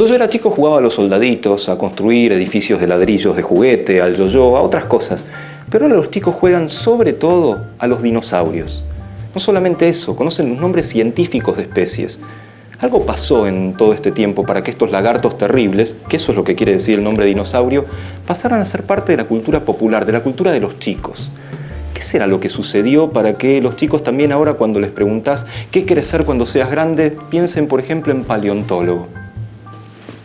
Cuando yo era chico jugaba a los soldaditos, a construir edificios de ladrillos de juguete, al yo-yo, a otras cosas. Pero ahora los chicos juegan sobre todo a los dinosaurios. No solamente eso, conocen los nombres científicos de especies. Algo pasó en todo este tiempo para que estos lagartos terribles, que eso es lo que quiere decir el nombre dinosaurio, pasaran a ser parte de la cultura popular, de la cultura de los chicos. ¿Qué será lo que sucedió para que los chicos también ahora, cuando les preguntás qué quieres ser cuando seas grande, piensen, por ejemplo, en paleontólogo?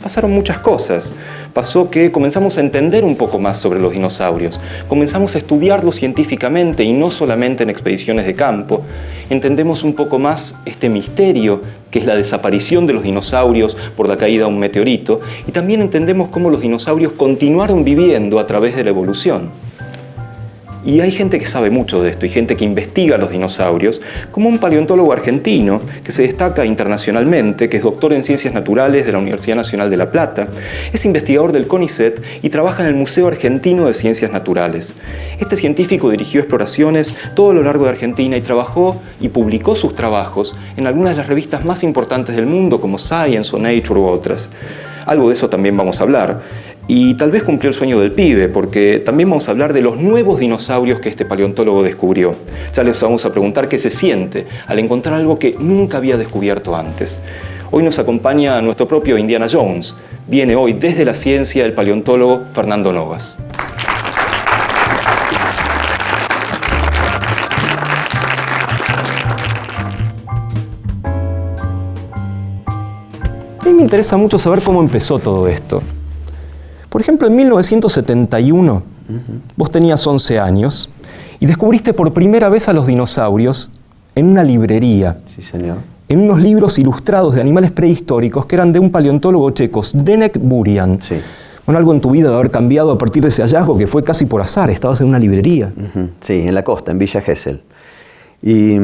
Pasaron muchas cosas. Pasó que comenzamos a entender un poco más sobre los dinosaurios. Comenzamos a estudiarlos científicamente y no solamente en expediciones de campo. Entendemos un poco más este misterio que es la desaparición de los dinosaurios por la caída de un meteorito. Y también entendemos cómo los dinosaurios continuaron viviendo a través de la evolución. Y hay gente que sabe mucho de esto y gente que investiga los dinosaurios, como un paleontólogo argentino que se destaca internacionalmente, que es doctor en Ciencias Naturales de la Universidad Nacional de La Plata, es investigador del CONICET y trabaja en el Museo Argentino de Ciencias Naturales. Este científico dirigió exploraciones todo lo largo de Argentina y trabajó y publicó sus trabajos en algunas de las revistas más importantes del mundo, como Science o Nature u otras. Algo de eso también vamos a hablar. Y tal vez cumplió el sueño del pibe, porque también vamos a hablar de los nuevos dinosaurios que este paleontólogo descubrió. Ya les vamos a preguntar qué se siente al encontrar algo que nunca había descubierto antes. Hoy nos acompaña nuestro propio Indiana Jones. Viene hoy desde la ciencia el paleontólogo Fernando Nogas. A mí me interesa mucho saber cómo empezó todo esto. Por ejemplo, en 1971, vos tenías 11 años y descubriste por primera vez a los dinosaurios en una librería. Sí, señor. En unos libros ilustrados de animales prehistóricos que eran de un paleontólogo checo, Zdeněk Burian. Sí. Bueno, algo en tu vida debe haber cambiado a partir de ese hallazgo que fue casi por azar, estabas en una librería. Sí, en la costa, en Villa Gesell. Y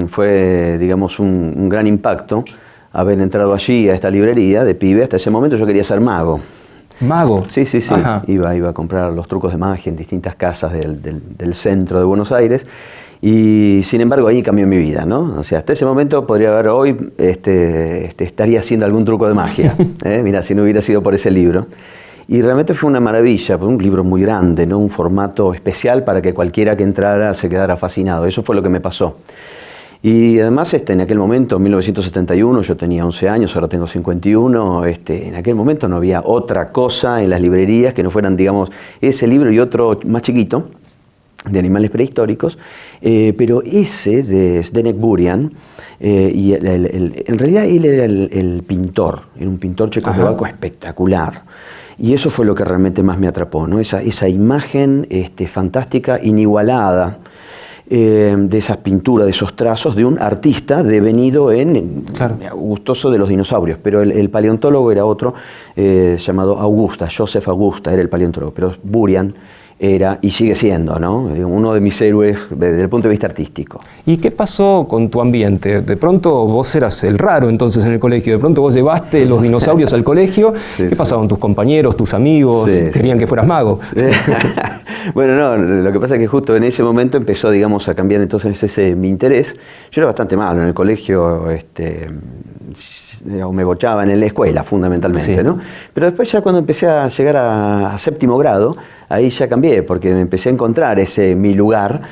fue, digamos, un gran impacto haber entrado allí a esta librería de pibe. Hasta ese momento yo quería ser mago. ¿Mago? Sí. Ajá. Iba a comprar los trucos de magia en distintas casas del centro de Buenos Aires y sin embargo ahí cambió mi vida, ¿no? O sea, hasta ese momento podría haber hoy, estaría haciendo algún truco de magia, Mira, si no hubiera sido por ese libro. Y realmente fue una maravilla, un libro muy grande, ¿no? Un formato especial para que cualquiera que entrara se quedara fascinado. Eso fue lo que me pasó. Y además en aquel momento, en 1971, yo tenía 11 años, ahora tengo 51, en aquel momento no había otra cosa en las librerías que no fueran, digamos, ese libro y otro más chiquito, de animales prehistóricos, pero ese de Zdeněk Burian, y en realidad él era el pintor, era un pintor checoslovaco espectacular. Y eso fue lo que realmente más me atrapó, ¿no? Esa imagen fantástica, inigualada, de esas pinturas, de esos trazos de un artista devenido gustoso de los dinosaurios, pero el paleontólogo era otro llamado Joseph Augusta, era el paleontólogo, pero Burian era y sigue siendo, ¿no? Uno de mis héroes desde el punto de vista artístico. ¿Y qué pasó con tu ambiente? De pronto vos eras el raro entonces en el colegio, de pronto vos llevaste los dinosaurios al colegio. ¿Qué pasaba con tus compañeros, tus amigos? ¿Querían que fueras mago? Bueno, no, lo que pasa es que justo en ese momento empezó, digamos, a cambiar entonces mi interés. Yo era bastante malo en el colegio, me bochaban en la escuela fundamentalmente, ¿no? Pero después ya cuando empecé a llegar a séptimo grado, ahí ya cambié, porque me empecé a encontrar mi lugar,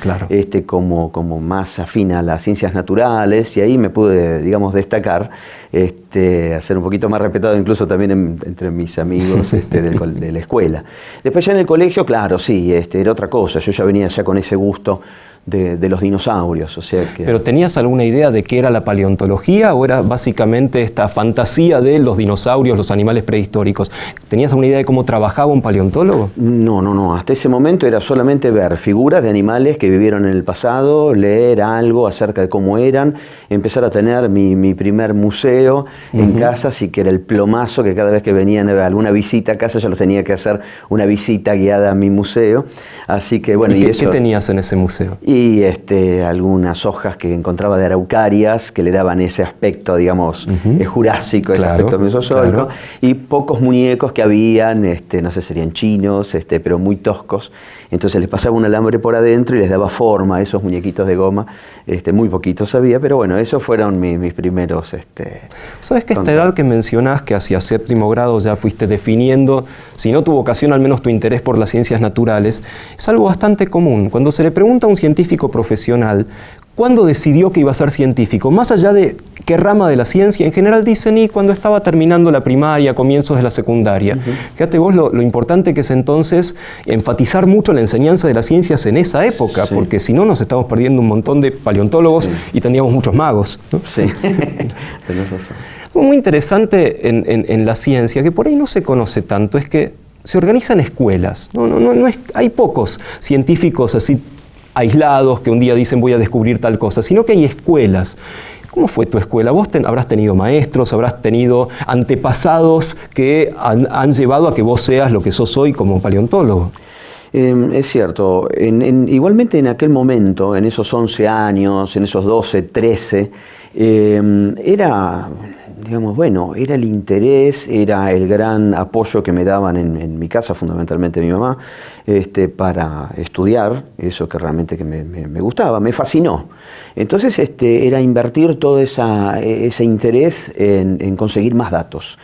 como más afín a las ciencias naturales, y ahí me pude, digamos, destacar, a ser un poquito más respetado incluso también entre mis amigos de la escuela. Después ya en el colegio, claro, sí, era otra cosa, yo ya venía ya con ese gusto de los dinosaurios, o sea que... ¿Pero tenías alguna idea de qué era la paleontología o era básicamente esta fantasía de los dinosaurios, los animales prehistóricos? ¿Tenías alguna idea de cómo trabajaba un paleontólogo? No, hasta ese momento era solamente ver figuras de animales que vivieron en el pasado, leer algo acerca de cómo eran, empezar a tener mi primer museo en casa, así que era el plomazo que cada vez que venían alguna visita a casa yo los tenía que hacer una visita guiada a mi museo, así que bueno... ¿Y qué tenías en ese museo? Y y algunas hojas que encontraba de araucarias que le daban ese aspecto, digamos, jurásico, ese aspecto mesozoico, y pocos muñecos que habían, no sé, serían chinos, pero muy toscos. Entonces les pasaba un alambre por adentro y les daba forma a esos muñequitos de goma. Muy poquitos había, pero bueno, esos fueron mis primeros... ¿Sabes que esta edad que mencionás, que hacia séptimo grado ya fuiste definiendo, si no tu vocación, al menos tu interés por las ciencias naturales, es algo bastante común? Cuando se le pregunta a un científico profesional, ¿cuándo decidió que iba a ser científico? Más allá de qué rama de la ciencia, en general dicen, y cuando estaba terminando la primaria, comienzos de la secundaria. Fíjate vos lo importante que es entonces enfatizar mucho la enseñanza de las ciencias en esa época, porque si no nos estamos perdiendo un montón de paleontólogos y tendríamos muchos magos, ¿no? Sí, tenés razón. Algo muy interesante en la ciencia, que por ahí no se conoce tanto, es que se organizan escuelas. Hay pocos científicos así aislados que un día dicen voy a descubrir tal cosa, sino que hay escuelas. ¿Cómo fue tu escuela? Vos habrás tenido maestros, habrás tenido antepasados que han llevado a que vos seas lo que sos hoy como paleontólogo. Es cierto. Igualmente en aquel momento, en esos 11 años, en esos 12, 13, era el interés, era el gran apoyo que me daban en mi casa, fundamentalmente mi mamá, para estudiar eso que realmente me gustaba, me fascinó. Entonces era invertir todo ese interés en conseguir más datos.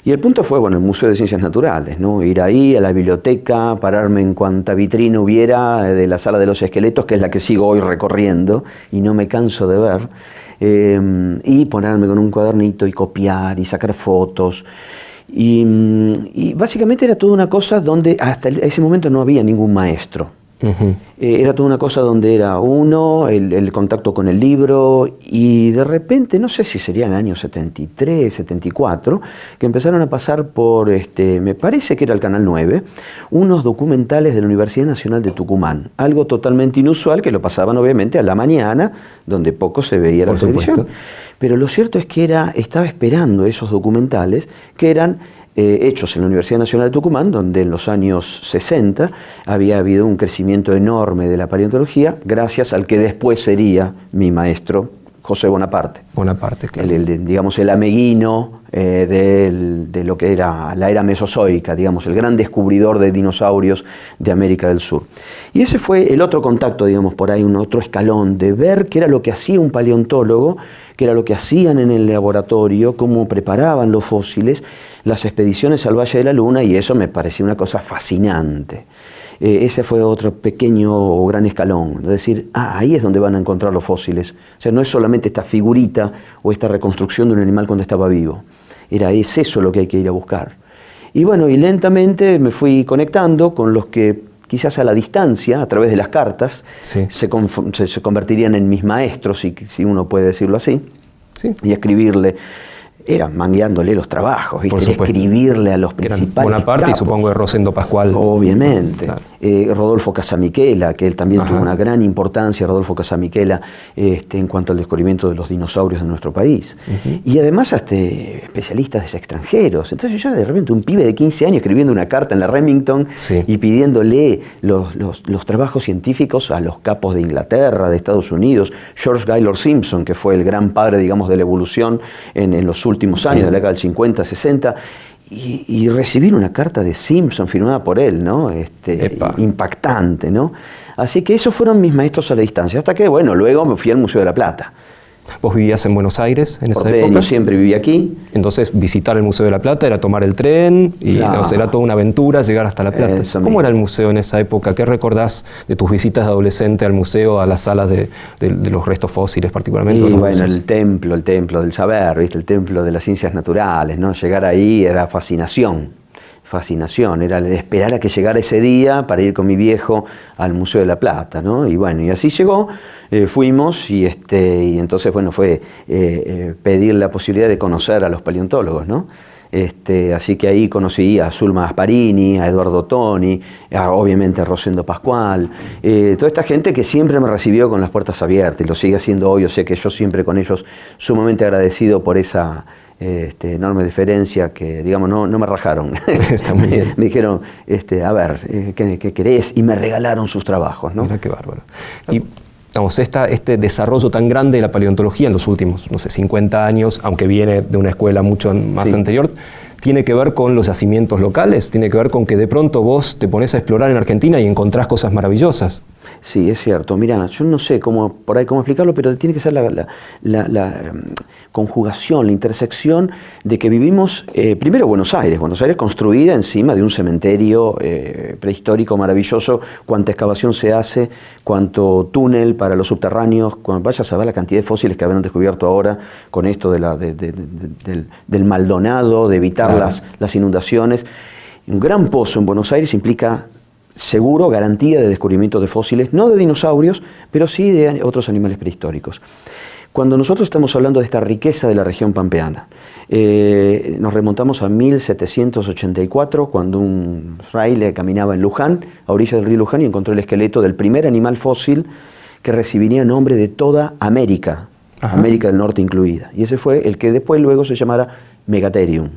Y el punto fue, el Museo de Ciencias Naturales, ¿no? Ir ahí a la biblioteca, pararme en cuanta vitrina hubiera de la Sala de los Esqueletos, que es la que sigo hoy recorriendo y no me canso de ver, y ponerme con un cuadernito y copiar y sacar fotos. Y básicamente era toda una cosa donde hasta ese momento no había ningún maestro. Era toda una cosa donde era el contacto con el libro, y de repente, no sé si sería en el año 73, 74, que empezaron a pasar por, me parece que era el Canal 9, unos documentales de la Universidad Nacional de Tucumán, algo totalmente inusual, que lo pasaban obviamente a la mañana, donde poco se veía la televisión. Pero lo cierto es que estaba esperando esos documentales que eran hechos en la Universidad Nacional de Tucumán, donde en los años 60 había habido un crecimiento enorme de la paleontología, gracias al que después sería mi maestro, José Bonaparte. Bonaparte, claro. El ameguino de lo que era la era mesozoica, digamos, el gran descubridor de dinosaurios de América del Sur. Y ese fue el otro contacto, digamos, por ahí, un otro escalón de ver qué era lo que hacía un paleontólogo, qué era lo que hacían en el laboratorio, cómo preparaban los fósiles, las expediciones al Valle de la Luna, y eso me parecía una cosa fascinante. Ese fue otro pequeño o gran escalón, es decir, ahí es donde van a encontrar los fósiles. O sea, no es solamente esta figurita o esta reconstrucción de un animal cuando estaba vivo. Es eso lo que hay que ir a buscar. Y bueno, y lentamente me fui conectando con los que quizás a la distancia, a través de las cartas, se convertirían en mis maestros, si uno puede decirlo así, y escribirle. Era mangueándole los trabajos, ¿viste? Escribirle a los principales Bonaparte capos. Y supongo de Rosendo Pascual. Obviamente. Claro. Rodolfo Casamichela, que él también tuvo una gran importancia, Rodolfo Casamichela, en cuanto al descubrimiento de los dinosaurios de nuestro país. Y además especialistas extranjeros. Entonces yo de repente, un pibe de 15 años escribiendo una carta en la Remington y pidiéndole los trabajos científicos a los capos de Inglaterra, de Estados Unidos, George Gaylord Simpson, que fue el gran padre, digamos, de la evolución en los últimos años, de la década del 50, 60, y recibir una carta de Simpson firmada por él, ¿no? Impactante, ¿no? Así que esos fueron mis maestros a la distancia, hasta que, luego me fui al Museo de la Plata. ¿Vos vivías en Buenos Aires en esa época? Yo siempre viví aquí. Entonces visitar el Museo de la Plata era tomar el tren y era toda una aventura llegar hasta La Plata. ¿Cómo era el museo en esa época? ¿Qué recordás de tus visitas de adolescente al museo, a las salas de los restos fósiles particularmente? El templo del saber, ¿viste? El templo de las ciencias naturales, ¿no? Llegar ahí era fascinación, era el esperar a que llegara ese día para ir con mi viejo al Museo de la Plata, ¿no? Y así llegó, fuimos y entonces fue pedir la posibilidad de conocer a los paleontólogos, ¿no? Así que ahí conocí a Zulma Gasparini, a Eduardo Toni, obviamente a Rosendo Pascual, toda esta gente que siempre me recibió con las puertas abiertas y lo sigue haciendo hoy, o sea que yo siempre con ellos sumamente agradecido por esa enorme diferencia que, digamos, no me rajaron. Me dijeron, a ver, ¿qué querés? Y me regalaron sus trabajos, ¿no? Mira qué bárbaro. Y, vamos, este desarrollo tan grande de la paleontología en los últimos, no sé, 50 años, aunque viene de una escuela mucho más anterior, tiene que ver con los yacimientos locales, tiene que ver con que de pronto vos te pones a explorar en Argentina y encontrás cosas maravillosas. Sí, es cierto. Mira, yo no sé cómo explicarlo, pero tiene que ser la conjugación, la intersección de que vivimos, primero Buenos Aires construida encima de un cementerio prehistórico maravilloso, cuánta excavación se hace, cuánto túnel para los subterráneos, cuando vayas a ver la cantidad de fósiles que habrán descubierto ahora con esto del Maldonado, de evitar las inundaciones. Un gran pozo en Buenos Aires implica seguro garantía de descubrimiento de fósiles, no de dinosaurios, pero sí de otros animales prehistóricos. Cuando nosotros estamos hablando de esta riqueza de la región pampeana, nos remontamos a 1784, cuando un fraile caminaba en Luján, a orillas del río Luján, y encontró el esqueleto del primer animal fósil que recibiría nombre de toda América, América del Norte incluida. Y ese fue el que después luego se llamara Megatherium.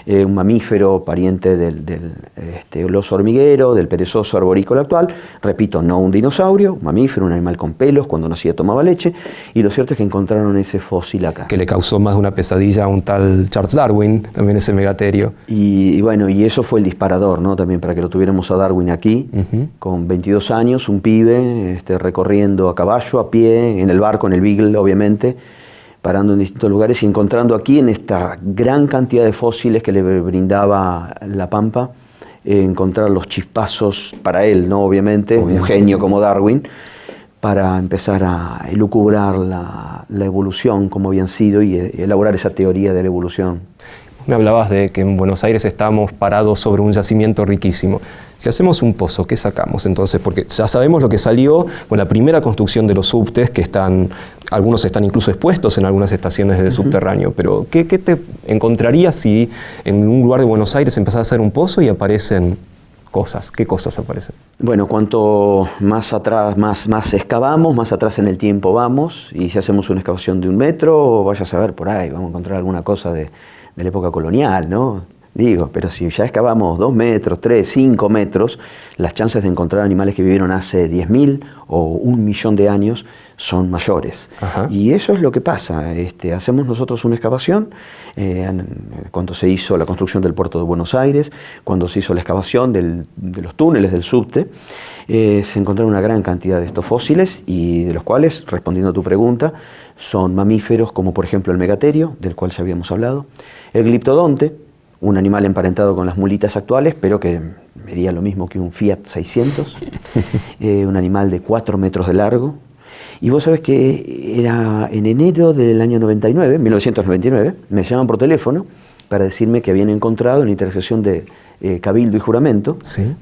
Un mamífero pariente del oso hormiguero, del perezoso arborícola actual. Repito, no un dinosaurio, un mamífero, un animal con pelos, cuando nacía tomaba leche, y lo cierto es que encontraron ese fósil acá. Que le causó más de una pesadilla a un tal Charles Darwin, también ese megaterio. Y bueno, y eso fue el disparador, ¿no? También para que lo tuviéramos a Darwin aquí, con 22 años, un pibe recorriendo a caballo, a pie, en el barco, en el Beagle, obviamente, parando en distintos lugares y encontrando aquí, en esta gran cantidad de fósiles que le brindaba la Pampa, encontrar los chispazos para él, ¿no? Obviamente, un genio como Darwin, para empezar a elucubrar la evolución, como habían sido, y elaborar esa teoría de la evolución. Me hablabas de que en Buenos Aires estamos parados sobre un yacimiento riquísimo. Si hacemos un pozo, ¿qué sacamos entonces? Porque ya sabemos lo que salió con la primera construcción de los subtes, que algunos están incluso expuestos en algunas estaciones de subterráneo, pero ¿qué te encontrarías si en un lugar de Buenos Aires empezás a hacer un pozo y aparecen cosas? ¿Qué cosas aparecen? Bueno, cuanto más atrás, más excavamos, más atrás en el tiempo vamos, y si hacemos una excavación de 1 metro, vayas a ver por ahí, vamos a encontrar alguna cosa de la época colonial, ¿no? Digo, pero si ya excavamos 2 metros, 3, 5 metros, las chances de encontrar animales que vivieron hace 10.000 o 1 millón de años son mayores. Y eso es lo que pasa. Hacemos nosotros una excavación, cuando se hizo la construcción del puerto de Buenos Aires, cuando se hizo la excavación de los túneles del subte, se encontraron una gran cantidad de estos fósiles, y de los cuales, respondiendo a tu pregunta, son mamíferos como por ejemplo el megaterio, del cual ya habíamos hablado, el gliptodonte, un animal emparentado con las mulitas actuales, pero que medía lo mismo que un Fiat 600, un animal de 4 metros de largo. Y vos sabés que era en enero del año 1999, me llaman por teléfono para decirme que habían encontrado en la intersección de Cabildo y Juramento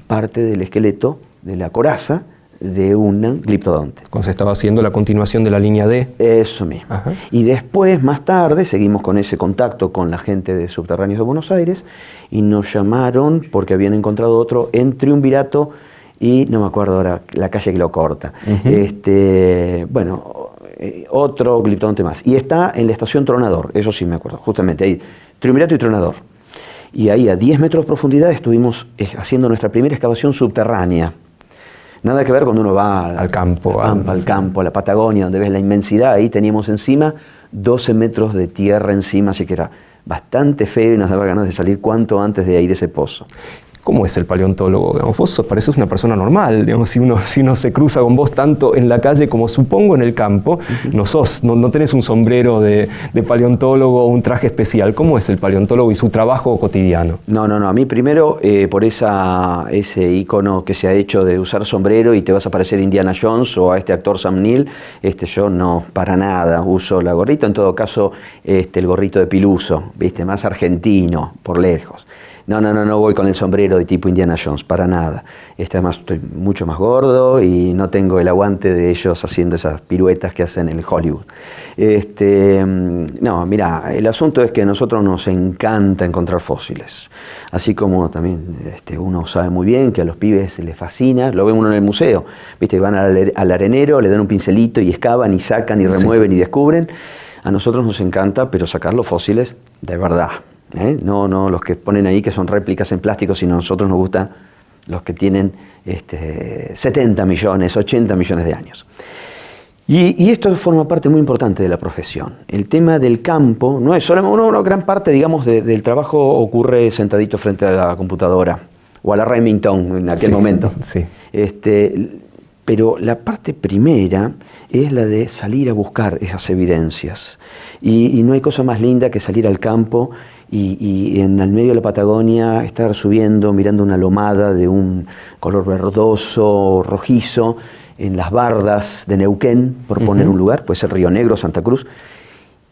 parte del esqueleto de la coraza de un gliptodonte. Cuando se estaba haciendo la continuación de la línea D. Eso mismo. Y después, más tarde, seguimos con ese contacto con la gente de Subterráneos de Buenos Aires, y nos llamaron porque habían encontrado otro en Triunvirato y no me acuerdo ahora la calle que lo corta. Otro gliptodonte más. Y está en la estación Tronador, eso sí me acuerdo, justamente ahí, Triunvirato y Tronador. Y ahí a 10 metros de profundidad estuvimos haciendo nuestra primera excavación subterránea. Nada que ver cuando uno va al campo, a la Patagonia, donde ves la inmensidad. Ahí teníamos encima 12 metros de tierra encima, así que era bastante feo y nos daba ganas de salir cuanto antes de ahí de ese pozo. ¿Cómo es el paleontólogo? Digamos, vos pareces una persona normal, digamos, si uno se cruza con vos tanto en la calle como supongo en el campo, no tenés un sombrero de paleontólogo o un traje especial. ¿Cómo es el paleontólogo y su trabajo cotidiano? No, a mí primero, por ese icono que se ha hecho de usar sombrero y te vas a parecer Indiana Jones o a este actor Sam Neill, yo no, para nada, uso la gorrita, en todo caso el gorrito de Piluso, ¿viste? Más argentino, por lejos. No voy con el sombrero de tipo Indiana Jones, para nada. Además estoy mucho más gordo y no tengo el aguante de ellos haciendo esas piruetas que hacen en el Hollywood. No, mira, el asunto es que a nosotros nos encanta encontrar fósiles. Así como también uno sabe muy bien que a los pibes les fascina, lo ve uno en el museo, ¿viste? Van al arenero, le dan un pincelito y excavan y sacan y remueven y descubren. A nosotros nos encanta, pero sacar los fósiles de verdad. No los que ponen ahí que son réplicas en plástico, sino a nosotros nos gustan los que tienen 70 millones, 80 millones de años. Y esto forma parte muy importante de la profesión. El tema del campo no es solamente una gran parte, digamos, del trabajo ocurre sentadito frente a la computadora o a la Remington en aquel momento. Sí. Pero la parte primera es la de salir a buscar esas evidencias. Y no hay cosa más linda que salir al campo y en el medio de la Patagonia estar subiendo, mirando una lomada de un color verdoso, rojizo, en las bardas de Neuquén, por poner un lugar, puede ser Río Negro, Santa Cruz,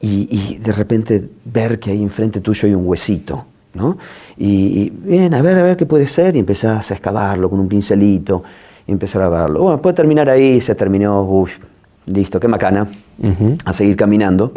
y de repente ver que ahí enfrente tuyo hay un huesito, ¿no? Y bien, a ver qué puede ser, y empezás a excavarlo con un pincelito, y empezar a verlo. Bueno, puede terminar ahí, se terminó, listo, qué macana, a seguir caminando.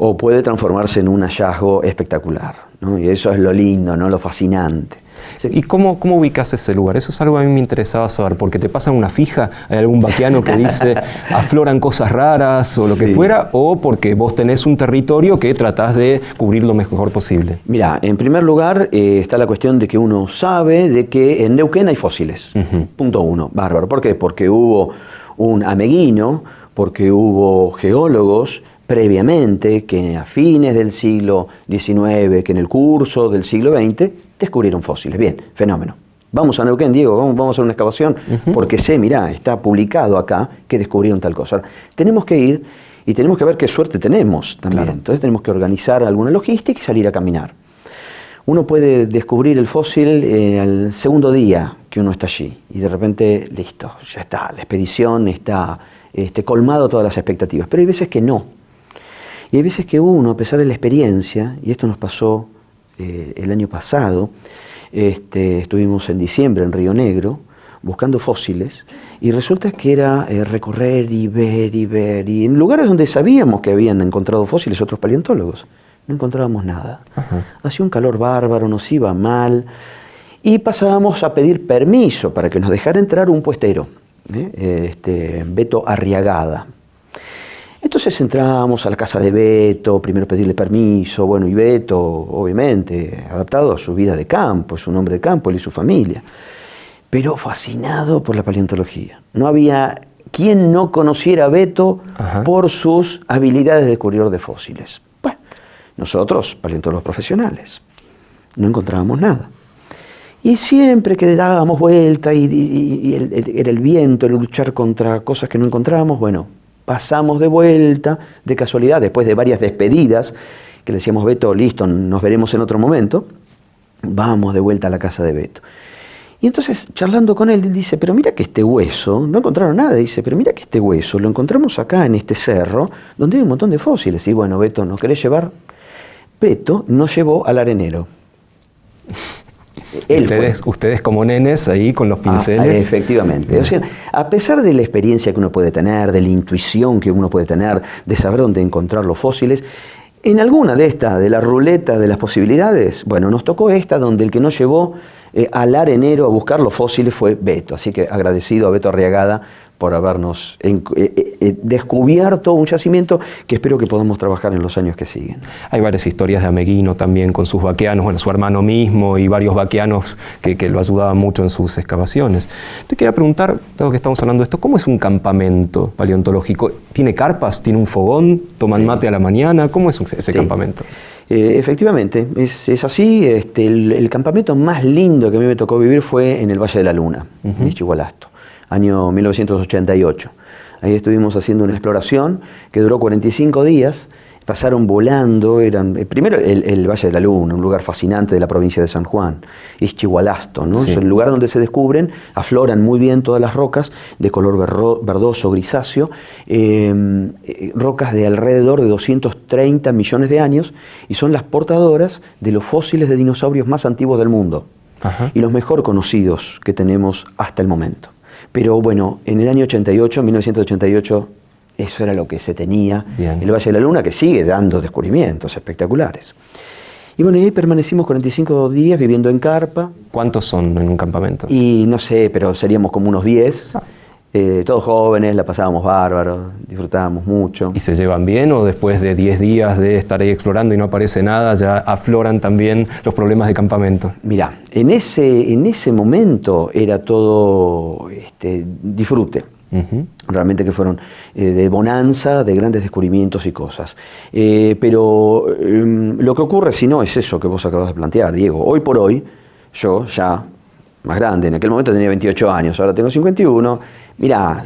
O puede transformarse en un hallazgo espectacular, ¿no? Y eso es lo lindo, ¿no? Lo fascinante. ¿Y cómo ubicas ese lugar? Eso es algo que a mí me interesaba saber, porque te pasan una fija, hay algún vaquiano que dice afloran cosas raras o lo que fuera, o porque vos tenés un territorio que tratás de cubrir lo mejor posible. Mira, en primer lugar está la cuestión de que uno sabe de que en Neuquén hay fósiles. Punto uno, bárbaro. ¿Por qué? Porque hubo un ameguino, porque hubo geólogos previamente, que a fines del siglo XIX, que en el curso del siglo XX, descubrieron fósiles. Bien, fenómeno. Vamos a Neuquén, Diego, vamos a hacer una excavación, porque sé, mirá, está publicado acá que descubrieron tal cosa. Ahora, tenemos que ir y tenemos que ver qué suerte tenemos también. Claro. Entonces tenemos que organizar alguna logística y salir a caminar. Uno puede descubrir el fósil al segundo día que uno está allí y de repente, listo, ya está, la expedición está colmado todas las expectativas, pero hay veces que no. Y hay veces que uno, a pesar de la experiencia, y esto nos pasó el año pasado, estuvimos en diciembre en Río Negro buscando fósiles, y resulta que era recorrer y ver, y en lugares donde sabíamos que habían encontrado fósiles otros paleontólogos, no encontrábamos nada. Hacía un calor bárbaro, nos iba mal, y pasábamos a pedir permiso para que nos dejara entrar un puestero, Beto Arriagada. Entonces entramos a la casa de Beto, primero pedirle permiso, bueno, y Beto, obviamente, adaptado a su vida de campo, es un hombre de campo, él y su familia, pero fascinado por la paleontología. No había quien no conociera a Beto por sus habilidades de descubridor de fósiles. Bueno, nosotros, paleontólogos profesionales, no encontrábamos nada. Y siempre que dábamos vuelta y era el viento, el luchar contra cosas que no encontrábamos, bueno, pasamos de vuelta, de casualidad, después de varias despedidas, que le decíamos, Beto, listo, nos veremos en otro momento, vamos de vuelta a la casa de Beto. Y entonces, charlando con él, dice, pero mira que este hueso, no encontraron nada, dice, pero mira que este hueso lo encontramos acá en este cerro, donde hay un montón de fósiles. Y bueno, Beto, ¿nos querés llevar? Beto nos llevó al arenero. Ustedes como nenes ahí con los pinceles. Efectivamente. O sea, a pesar de la experiencia que uno puede tener, de la intuición que uno puede tener, de saber dónde encontrar los fósiles, en alguna de estas, de la ruleta de las posibilidades, bueno, nos tocó esta donde el que nos llevó al arenero a buscar los fósiles fue Beto. Así que agradecido a Beto Arriagada por habernos descubierto un yacimiento que espero que podamos trabajar en los años que siguen. Hay varias historias de Ameguino también con sus vaquianos, bueno, su hermano mismo y varios vaquianos que lo ayudaban mucho en sus excavaciones. Te quería preguntar, dado que estamos hablando de esto, ¿cómo es un campamento paleontológico? ¿Tiene carpas? ¿Tiene un fogón? ¿Toman mate a la mañana? ¿Cómo es ese campamento? Efectivamente, es así. El campamento más lindo que a mí me tocó vivir fue en el Valle de la Luna, en Ischigualasto. Año 1988. Ahí estuvimos haciendo una exploración que duró 45 días, pasaron volando, primero el Valle de la Luna, un lugar fascinante de la provincia de San Juan, Ischigualasto, ¿no? Sí. Es el lugar donde se descubren, afloran muy bien todas las rocas de color verdoso, grisáceo, rocas de alrededor de 230 millones de años, y son las portadoras de los fósiles de dinosaurios más antiguos del mundo, y los mejor conocidos que tenemos hasta el momento. Pero bueno, en el año 88, 1988, eso era lo que se tenía. Bien. El Valle de la Luna, que sigue dando descubrimientos espectaculares. Y bueno, y ahí permanecimos 45 días viviendo en carpa. ¿Cuántos son en un campamento? Y no sé, pero seríamos como unos 10. Todos jóvenes, la pasábamos bárbaro, disfrutábamos mucho. ¿Y se llevan bien o después de 10 días de estar ahí explorando y no aparece nada, ya afloran también los problemas de campamento? Mirá, en ese momento era todo disfrute. Realmente que fueron de bonanza, de grandes descubrimientos y cosas. Pero lo que ocurre, si no, es eso que vos acabas de plantear, Diego. Hoy por hoy, yo ya más grande, en aquel momento tenía 28 años, ahora tengo 51, mirá,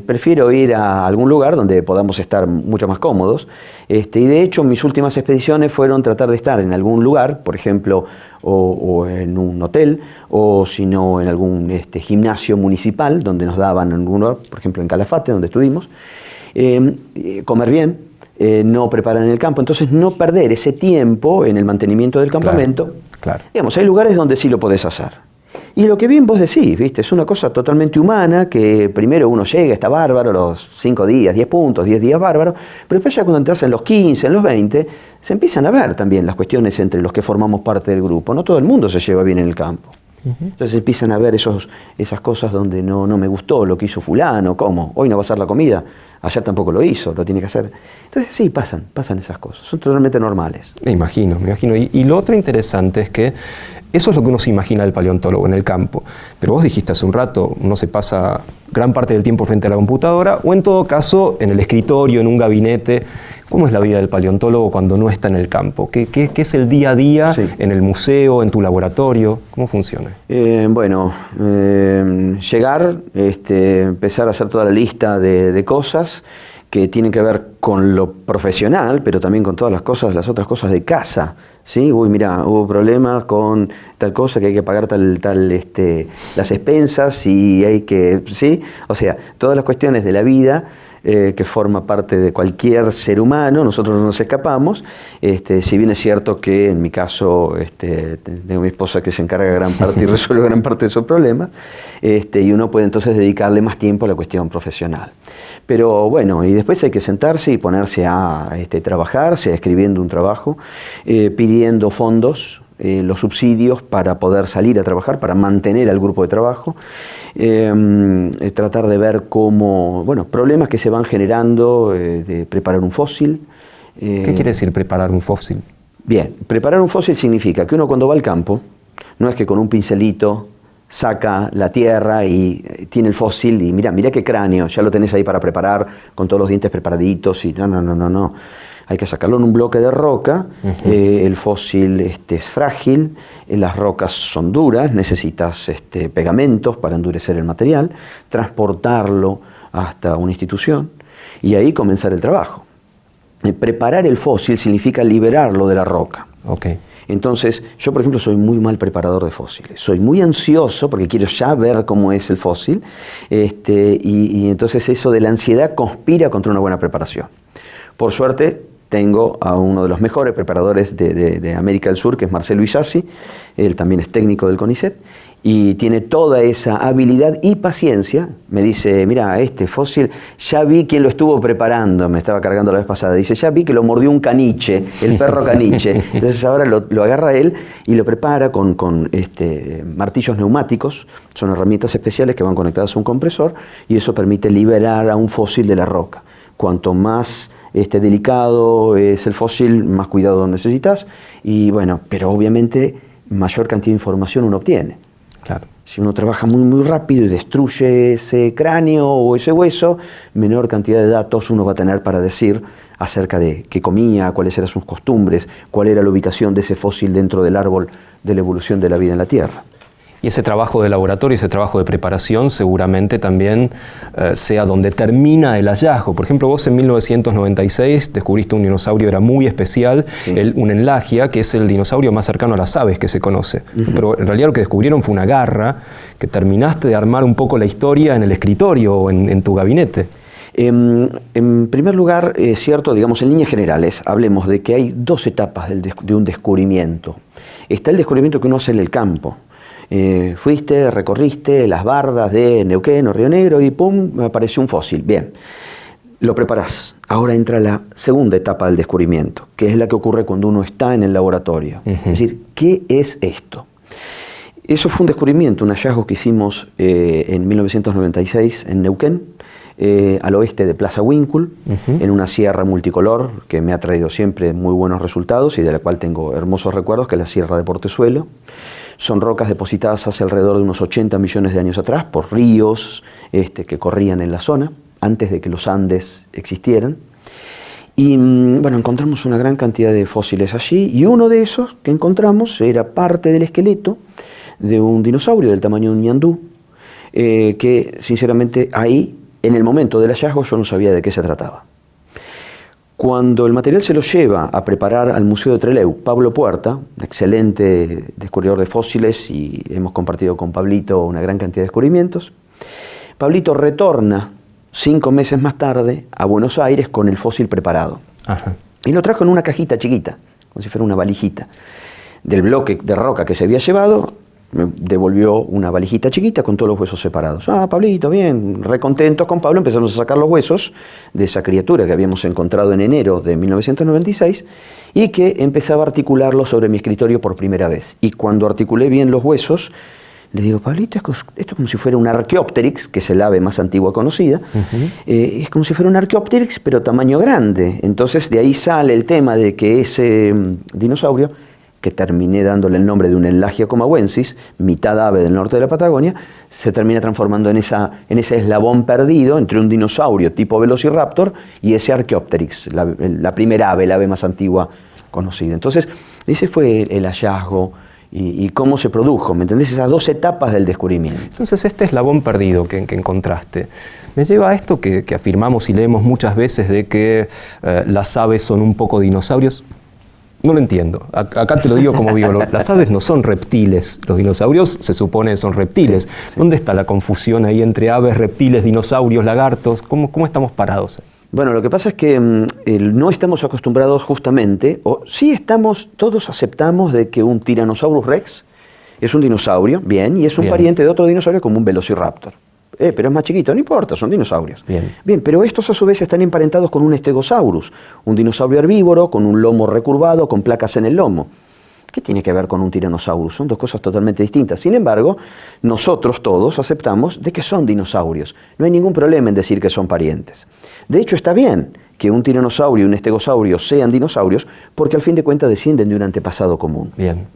prefiero ir a algún lugar donde podamos estar mucho más cómodos, y de hecho mis últimas expediciones fueron tratar de estar en algún lugar, por ejemplo, o en un hotel, o si no en algún gimnasio municipal, donde nos daban en algún lugar, por ejemplo en Calafate, donde estuvimos, comer bien, no preparar en el campo, entonces no perder ese tiempo en el mantenimiento del campamento. Claro. Digamos, hay lugares donde sí lo podés hacer. Y lo que bien vos decís, ¿viste? Es una cosa totalmente humana, que primero uno llega, está bárbaro, los 5 días, 10 puntos, 10 días bárbaro, pero después ya cuando entras en los 15, en los 20, se empiezan a ver también las cuestiones entre los que formamos parte del grupo. No todo el mundo se lleva bien en el campo. Entonces empiezan a ver esas cosas donde no me gustó lo que hizo fulano, ¿cómo? Hoy no va a ser la comida, ayer tampoco lo hizo, lo tiene que hacer. Entonces sí, pasan esas cosas, son totalmente normales. Me imagino. Y lo otro interesante es que eso es lo que uno se imagina del paleontólogo en el campo. Pero vos dijiste hace un rato, uno se pasa gran parte del tiempo frente a la computadora o en todo caso en el escritorio, en un gabinete. ¿Cómo es la vida del paleontólogo cuando no está en el campo? ¿Qué es el día a día en el museo, en tu laboratorio? ¿Cómo funciona? Llegar, empezar a hacer toda la lista de cosas que tienen que ver con lo profesional, pero también con todas las otras cosas de casa. ¿Sí? Uy, mira, hubo problemas con tal cosa que hay que pagar las expensas y hay que, ¿sí? O sea, todas las cuestiones de la vida que forma parte de cualquier ser humano, nosotros no nos escapamos, si bien es cierto que en mi caso tengo mi esposa que se encarga gran parte y resuelve gran parte de esos problemas, y uno puede entonces dedicarle más tiempo a la cuestión profesional. Pero bueno, y después hay que sentarse y ponerse a trabajarse, escribiendo un trabajo, pidiendo fondos, los subsidios para poder salir a trabajar, para mantener al grupo de trabajo, tratar de ver cómo, problemas que se van generando, de preparar un fósil. ¿Qué quiere decir preparar un fósil? Bien, preparar un fósil significa que uno cuando va al campo, no es que con un pincelito saca la tierra y tiene el fósil y mira qué cráneo, ya lo tenés ahí para preparar, con todos los dientes preparaditos y no. Hay que sacarlo en un bloque de roca, el fósil es frágil, las rocas son duras, necesitas pegamentos para endurecer el material, transportarlo hasta una institución y ahí comenzar el trabajo. Preparar el fósil significa liberarlo de la roca. Okay. Entonces, yo por ejemplo soy muy mal preparador de fósiles, soy muy ansioso porque quiero ya ver cómo es el fósil, y entonces eso de la ansiedad conspira contra una buena preparación. Por suerte, tengo a uno de los mejores preparadores de América del Sur, que es Marcelo Isasi, él también es técnico del CONICET, y tiene toda esa habilidad y paciencia. Me dice, mira, este fósil, ya vi quién lo estuvo preparando, me estaba cargando la vez pasada, dice, ya vi que lo mordió un caniche, el perro caniche, entonces ahora lo agarra él y lo prepara con martillos neumáticos, son herramientas especiales que van conectadas a un compresor, y eso permite liberar a un fósil de la roca. Cuanto más delicado es el fósil, más cuidado necesitas, y pero obviamente mayor cantidad de información uno obtiene. Claro. Si uno trabaja muy rápido y destruye ese cráneo o ese hueso, menor cantidad de datos uno va a tener para decir acerca de qué comía, cuáles eran sus costumbres, cuál era la ubicación de ese fósil dentro del árbol de la evolución de la vida en la Tierra. Y ese trabajo de laboratorio, ese trabajo de preparación seguramente también sea donde termina el hallazgo. Por ejemplo, vos en 1996 descubriste un dinosaurio, era muy especial, un enlagia, que es el dinosaurio más cercano a las aves que se conoce. Pero en realidad lo que descubrieron fue una garra, que terminaste de armar un poco la historia en el escritorio o en tu gabinete. En primer lugar, es cierto, digamos en líneas generales, hablemos de que hay dos etapas de un descubrimiento. Está el descubrimiento que uno hace en el campo. Fuiste, recorriste las bardas de Neuquén o Río Negro y ¡pum!, apareció un fósil. Bien, lo preparás. Ahora entra la segunda etapa del descubrimiento, que es la que ocurre cuando uno está en el laboratorio. Es decir, ¿qué es esto? Eso fue un descubrimiento, un hallazgo que hicimos en 1996 en Neuquén, al oeste de Plaza Huíncul, en una sierra multicolor que me ha traído siempre muy buenos resultados y de la cual tengo hermosos recuerdos, que es la Sierra de Portezuelo. Son rocas depositadas hace alrededor de unos 80 millones de años atrás por ríos que corrían en la zona, antes de que los Andes existieran. Y bueno, encontramos una gran cantidad de fósiles allí, y uno de esos que encontramos era parte del esqueleto de un dinosaurio del tamaño de un ñandú, que sinceramente ahí, en el momento del hallazgo, yo no sabía de qué se trataba. Cuando el material se lo lleva a preparar al Museo de Trelew, Pablo Puerta, un excelente descubridor de fósiles, y hemos compartido con Pablito una gran cantidad de descubrimientos, Pablito retorna 5 meses más tarde a Buenos Aires con el fósil preparado. Ajá. Y lo trajo en una cajita chiquita, como si fuera una valijita. Del bloque de roca que se había llevado, me devolvió una valijita chiquita con todos los huesos separados. Ah, Pablito, bien, recontentos con Pablo, empezamos a sacar los huesos de esa criatura que habíamos encontrado en enero de 1996 y que empezaba a articularlos sobre mi escritorio por primera vez. Y cuando articulé bien los huesos, le digo, Pablito, esto es como si fuera un Archaeopteryx, que es el ave más antigua conocida. Es como si fuera un Archaeopteryx, pero tamaño grande. Entonces de ahí sale el tema de que ese dinosaurio, que terminé dándole el nombre de un Enlagia comahuensis, mitad ave del norte de la Patagonia, se termina transformando en ese eslabón perdido entre un dinosaurio tipo Velociraptor y ese Archaeopteryx, la primera ave, la ave más antigua conocida. Entonces, ese fue el hallazgo y cómo se produjo, ¿me entendés? Esas 2 etapas del descubrimiento. Entonces, este eslabón perdido que encontraste me lleva a esto que afirmamos y leemos muchas veces de que las aves son un poco dinosaurios. No lo entiendo. Acá te lo digo como biólogo. Las aves no son reptiles. Los dinosaurios se supone son reptiles. Sí. ¿Dónde está la confusión ahí entre aves, reptiles, dinosaurios, lagartos? ¿Cómo estamos parados ahí? Bueno, lo que pasa es que no estamos acostumbrados justamente, o sí todos aceptamos de que un Tyrannosaurus Rex es un dinosaurio, bien, y es un pariente de otro dinosaurio como un Velociraptor. Pero es más chiquito, no importa, son dinosaurios. Bien, pero estos a su vez están emparentados con un Stegosaurus, un dinosaurio herbívoro con un lomo recurvado, con placas en el lomo. ¿Qué tiene que ver con un Tyrannosaurus? Son 2 cosas totalmente distintas. Sin embargo, nosotros todos aceptamos de que son dinosaurios. No hay ningún problema en decir que son parientes. De hecho, está bien que un tiranosaurio y un estegosaurio sean dinosaurios, porque al fin de cuentas descienden de un antepasado común. Bien.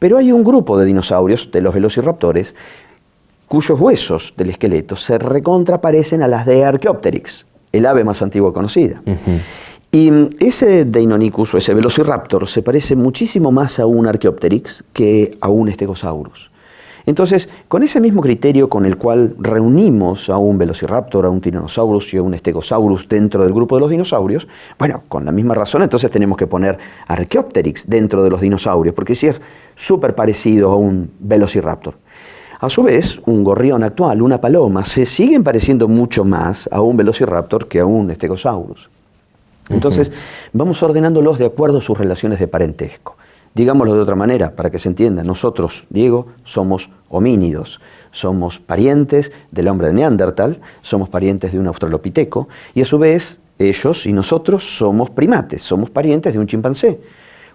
Pero hay un grupo de dinosaurios, de los velociraptores, cuyos huesos del esqueleto se recontraparecen a las de Archaeopteryx, el ave más antigua conocida. Y ese Deinonychus, o ese Velociraptor, se parece muchísimo más a un Archaeopteryx que a un Stegosaurus. Entonces, con ese mismo criterio con el cual reunimos a un Velociraptor, a un Tyrannosaurus y a un Stegosaurus dentro del grupo de los dinosaurios, bueno, con la misma razón entonces tenemos que poner Archaeopteryx dentro de los dinosaurios, porque sí es súper parecido a un Velociraptor. A su vez, un gorrión actual, una paloma, se siguen pareciendo mucho más a un Velociraptor que a un Stegosaurus. Entonces, vamos ordenándolos de acuerdo a sus relaciones de parentesco. Digámoslo de otra manera, para que se entienda, nosotros, Diego, somos homínidos, somos parientes del hombre de Neandertal, somos parientes de un australopiteco, y a su vez, ellos y nosotros somos primates, somos parientes de un chimpancé.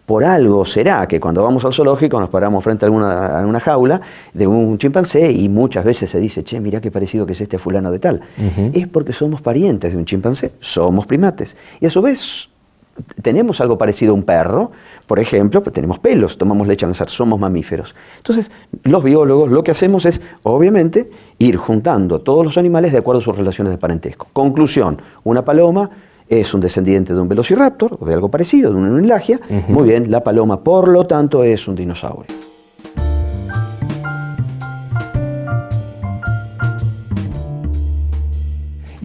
Por algo será que cuando vamos al zoológico nos paramos frente a una jaula de un chimpancé y muchas veces se dice, che, mirá qué parecido que es este fulano de tal. Es porque somos parientes de un chimpancé, somos primates. Y a su vez tenemos algo parecido a un perro, por ejemplo, pues tenemos pelos, tomamos leche al nacer, somos mamíferos. Entonces, los biólogos lo que hacemos es, obviamente, ir juntando todos los animales de acuerdo a sus relaciones de parentesco. Conclusión, una paloma es un descendiente de un Velociraptor, o de algo parecido, de un Enlagia. Muy bien, la paloma, por lo tanto, es un dinosaurio.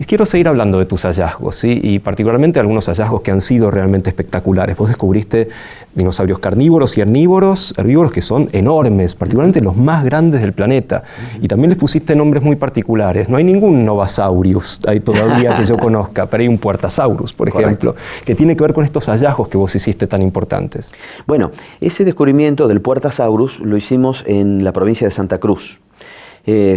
Y quiero seguir hablando de tus hallazgos, ¿sí? Y particularmente algunos hallazgos que han sido realmente espectaculares. Vos descubriste dinosaurios carnívoros y herbívoros que son enormes, particularmente los más grandes del planeta. Y también les pusiste nombres muy particulares. No hay ningún Novasaurus ahí todavía que yo conozca, pero hay un Puertasaurus, por ejemplo, que tiene que ver con estos hallazgos que vos hiciste tan importantes. Bueno, ese descubrimiento del Puertasaurus lo hicimos en la provincia de Santa Cruz,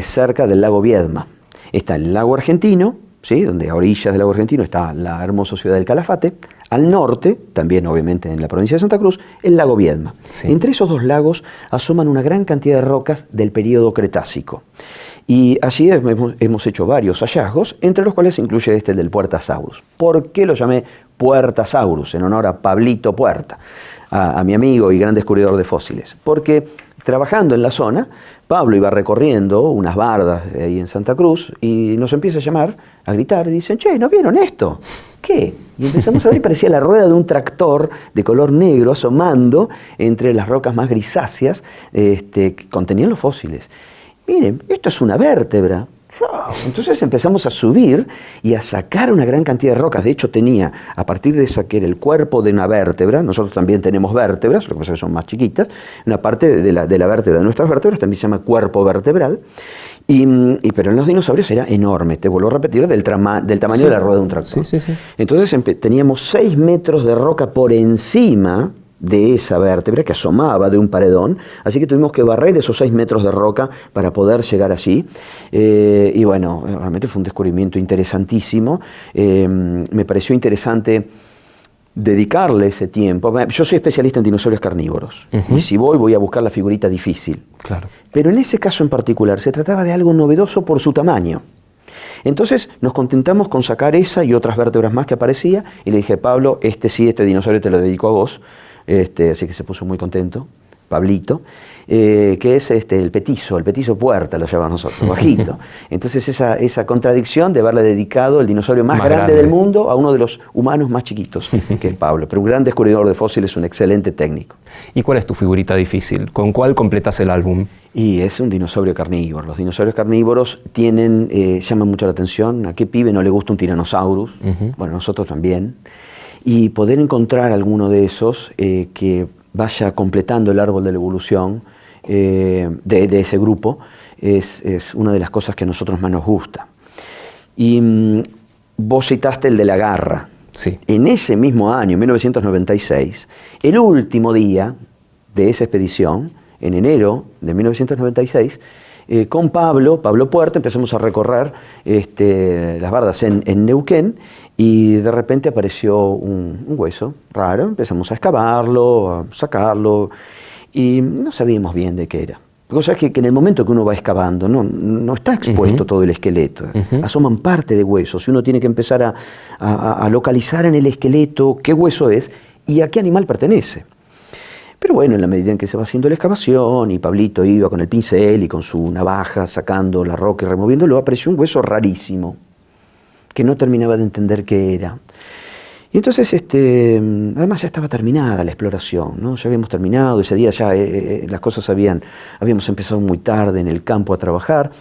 cerca del lago Viedma. Está el lago argentino, ¿sí? Donde a orillas del lago argentino está la hermosa ciudad del Calafate. Al norte, también obviamente en la provincia de Santa Cruz, el lago Viedma. Sí. Entre esos dos lagos asoman una gran cantidad de rocas del período Cretácico. Y allí hemos hecho varios hallazgos, entre los cuales incluye este del Puertasaurus. ¿Por qué lo llamé Puertasaurus? En honor a Pablito Puerta, a mi amigo y gran descubridor de fósiles. Porque trabajando en la zona, Pablo iba recorriendo unas bardas ahí en Santa Cruz y nos empieza a llamar, a gritar, y dicen, che, ¿no vieron esto? ¿Qué? Y empezamos a ver y parecía la rueda de un tractor de color negro asomando entre las rocas más grisáceas que contenían los fósiles. Miren, esto es una vértebra. Entonces empezamos a subir y a sacar una gran cantidad de rocas. De hecho tenía, a partir de esa que era el cuerpo de una vértebra, nosotros también tenemos vértebras, lo que pasa es que son más chiquitas, una parte de la vértebra de nuestras vértebras también se llama cuerpo vertebral, pero en los dinosaurios era enorme, te vuelvo a repetir, del tamaño de la rueda de un tractor. Sí. Entonces teníamos 6 metros de roca por encima de esa vértebra que asomaba de un paredón, así que tuvimos que barrer esos 6 metros de roca para poder llegar allí. Y bueno, realmente fue un descubrimiento interesantísimo. Me pareció interesante dedicarle ese tiempo. Yo soy especialista en dinosaurios carnívoros, y si voy a buscar la figurita difícil. Claro. Pero en ese caso en particular se trataba de algo novedoso por su tamaño. Entonces nos contentamos con sacar esa y otras vértebras más que aparecía, y le dije, Pablo, este dinosaurio te lo dedico a vos. Así que se puso muy contento, Pablito, que es el petizo Puerta, lo llamamos nosotros, bajito. Entonces esa contradicción de haberle dedicado el dinosaurio más grande del mundo a uno de los humanos más chiquitos, que es Pablo. Pero un gran descubridor de fósiles, un excelente técnico. ¿Y cuál es tu figurita difícil? ¿Con cuál completas el álbum? Y es un dinosaurio carnívoro. Los dinosaurios carnívoros llaman mucho la atención. ¿A qué pibe no le gusta un Tyrannosaurus? Bueno, nosotros también. Y poder encontrar alguno de esos que vaya completando el árbol de la evolución de ese grupo es una de las cosas que a nosotros más nos gusta. Y vos citaste el de la garra. Sí. En ese mismo año, 1996, el último día de esa expedición, en enero de 1996, con Pablo Puerta, empezamos a recorrer las bardas en Neuquén, y de repente apareció un hueso raro. Empezamos a excavarlo, a sacarlo, y no sabíamos bien de qué era. Cosa que en el momento que uno va excavando no está expuesto todo el esqueleto. Asoman parte de huesos, y uno tiene que empezar a localizar en el esqueleto qué hueso es y a qué animal pertenece. Pero bueno, en la medida en que se va haciendo la excavación y Pablito iba con el pincel y con su navaja sacando la roca y removiéndolo, apareció un hueso rarísimo que no terminaba de entender qué era. Y entonces, además ya estaba terminada la exploración, ¿no? Ya habíamos terminado, ese día ya las cosas habíamos empezado muy tarde en el campo a trabajar.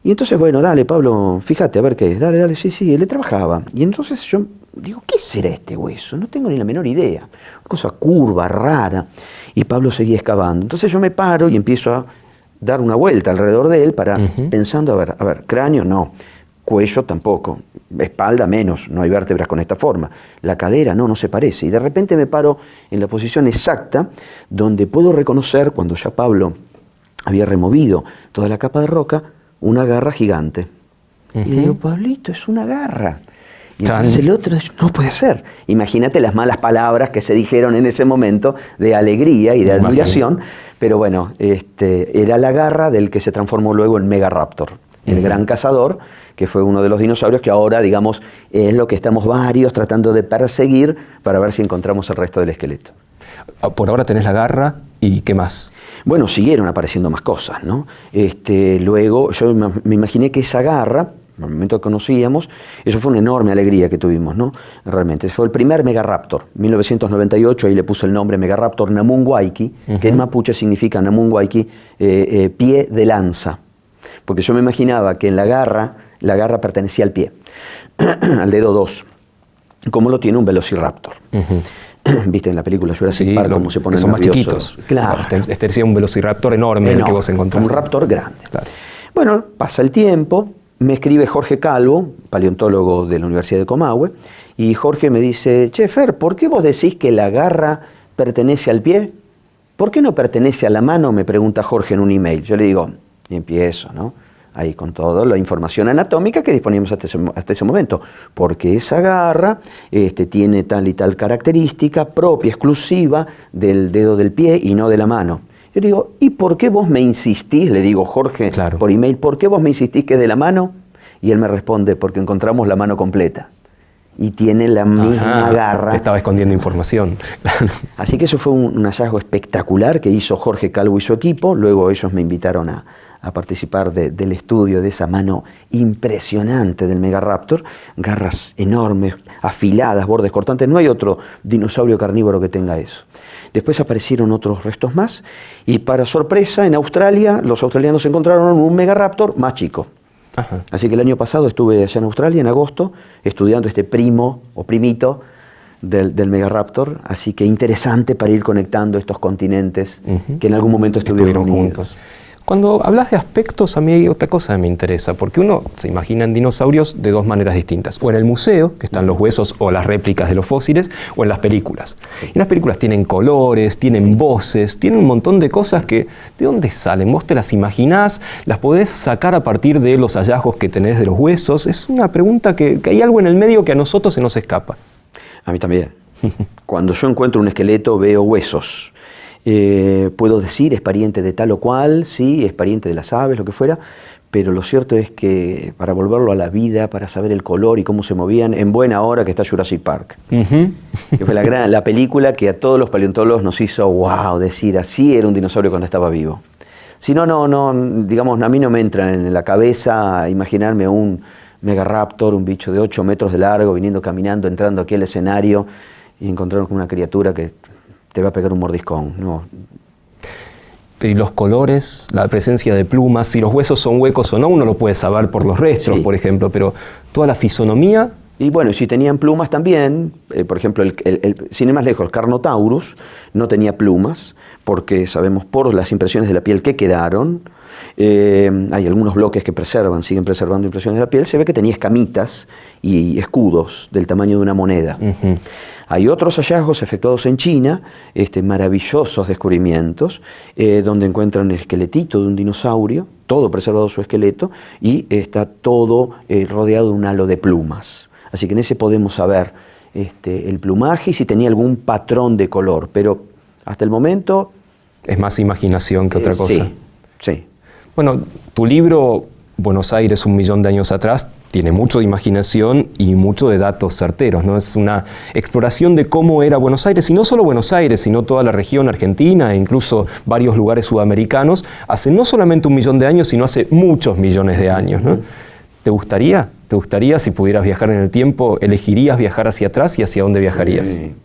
Y entonces, bueno, dale, Pablo, fíjate, a ver qué es. Dale, sí, él le trabajaba. Y entonces yo digo, ¿qué será este hueso? No tengo ni la menor idea. Una cosa curva, rara. Y Pablo seguía excavando. Entonces yo me paro y empiezo a dar una vuelta alrededor de él pensando, a ver, cráneo no, cuello tampoco, espalda menos, no hay vértebras con esta forma. La cadera no se parece. Y de repente me paro en la posición exacta donde puedo reconocer, cuando ya Pablo había removido toda la capa de roca, una garra gigante. Y le digo, Pablito, es una garra. Y entonces el otro dice, no puede ser. Imagínate las malas palabras que se dijeron en ese momento de alegría y de admiración. Pero bueno, era la garra del que se transformó luego en Megaraptor, el gran cazador, que fue uno de los dinosaurios que ahora, digamos, es lo que estamos varios tratando de perseguir para ver si encontramos el resto del esqueleto. Por ahora tenés la garra, ¿y qué más? Bueno, siguieron apareciendo más cosas, ¿no? Luego yo me imaginé que esa garra, en el momento que conocíamos, eso fue una enorme alegría que tuvimos, ¿no? Realmente, fue el primer Megaraptor, 1998, ahí le puse el nombre Megaraptor Namunguayki, que en mapuche significa Namunguayki, pie de lanza, porque yo me imaginaba que en la garra pertenecía al pie, al dedo 2, como lo tiene un Velociraptor. ¿Viste en la película Jurassic Park cómo se ponen son nerviosos? Más chiquitos. Claro. Este sería un Velociraptor enorme el que vos encontraste. Un raptor grande. Claro. Bueno, pasa el tiempo, me escribe Jorge Calvo, paleontólogo de la Universidad de Comahue, y Jorge me dice, che, Fer, ¿por qué vos decís que la garra pertenece al pie? ¿Por qué no pertenece a la mano? Me pregunta Jorge en un email. Yo le digo, y empiezo, ¿no? ahí con toda la información anatómica que disponíamos hasta ese momento, porque esa garra tiene tal y tal característica propia, exclusiva del dedo del pie y no de la mano. Yo digo, ¿y por qué vos me insistís? Le digo, Jorge, claro, por email, ¿por qué vos me insistís que es de la mano? Y él me responde, porque encontramos la mano completa. Y tiene la misma garra. Te estaba escondiendo información. Así que eso fue un hallazgo espectacular que hizo Jorge Calvo y su equipo. Luego ellos me invitaron a participar del estudio de esa mano impresionante del Megaraptor. Garras enormes, afiladas, bordes cortantes. No hay otro dinosaurio carnívoro que tenga eso. Después aparecieron otros restos más. Y para sorpresa, en Australia, los australianos encontraron un Megaraptor más chico. Ajá. Así que el año pasado estuve allá en Australia, en agosto, estudiando este primo o primito del Megaraptor. Así que interesante para ir conectando estos continentes que en algún momento estuvieron juntos. Cuando hablas de aspectos, a mí hay otra cosa que me interesa, porque uno se imagina en dinosaurios de dos maneras distintas. O en el museo, que están los huesos o las réplicas de los fósiles, o en las películas. Y las películas tienen colores, tienen voces, tienen un montón de cosas que, ¿de dónde salen? Vos te las imaginás, las podés sacar a partir de los hallazgos que tenés de los huesos. Es una pregunta que hay algo en el medio que a nosotros se nos escapa. A mí también. Cuando yo encuentro un esqueleto veo huesos. Puedo decir es pariente de tal o cual, sí, es pariente de las aves, lo que fuera, pero lo cierto es que para volverlo a la vida, para saber el color y cómo se movían, en buena hora que está Jurassic Park, que fue la película que a todos los paleontólogos nos hizo, wow, decir así era un dinosaurio cuando estaba vivo. Si no, digamos, a mí no me entra en la cabeza imaginarme un Megaraptor, un bicho de 8 metros de largo, viniendo caminando, entrando aquí al escenario y encontrarnos con una criatura que te va a pegar un mordiscón, no. Pero ¿y los colores, la presencia de plumas, si los huesos son huecos o no? Uno lo puede saber por los restros, sí, por ejemplo, pero toda la fisonomía. Y bueno, si tenían plumas también, por ejemplo, sin ir más lejos, el Carnotaurus no tenía plumas, porque sabemos por las impresiones de la piel que quedaron, hay algunos bloques que siguen preservando impresiones de la piel, se ve que tenía escamitas y escudos del tamaño de una moneda. Hay otros hallazgos efectuados en China, maravillosos descubrimientos, donde encuentran el esqueletito de un dinosaurio, todo preservado su esqueleto, y está todo rodeado de un halo de plumas. Así que en ese podemos saber el plumaje y si tenía algún patrón de color, pero hasta el momento... Es más imaginación que otra cosa. Sí. Bueno, tu libro, Buenos Aires, 1.000.000 de años atrás, tiene mucho de imaginación y mucho de datos certeros, ¿no? Es una exploración de cómo era Buenos Aires, y no solo Buenos Aires, sino toda la región argentina e incluso varios lugares sudamericanos, hace no solamente 1.000.000 de años, sino hace muchos millones de años, ¿no? ¿Te gustaría, si pudieras viajar en el tiempo, elegirías viajar hacia atrás y hacia dónde viajarías? Sí.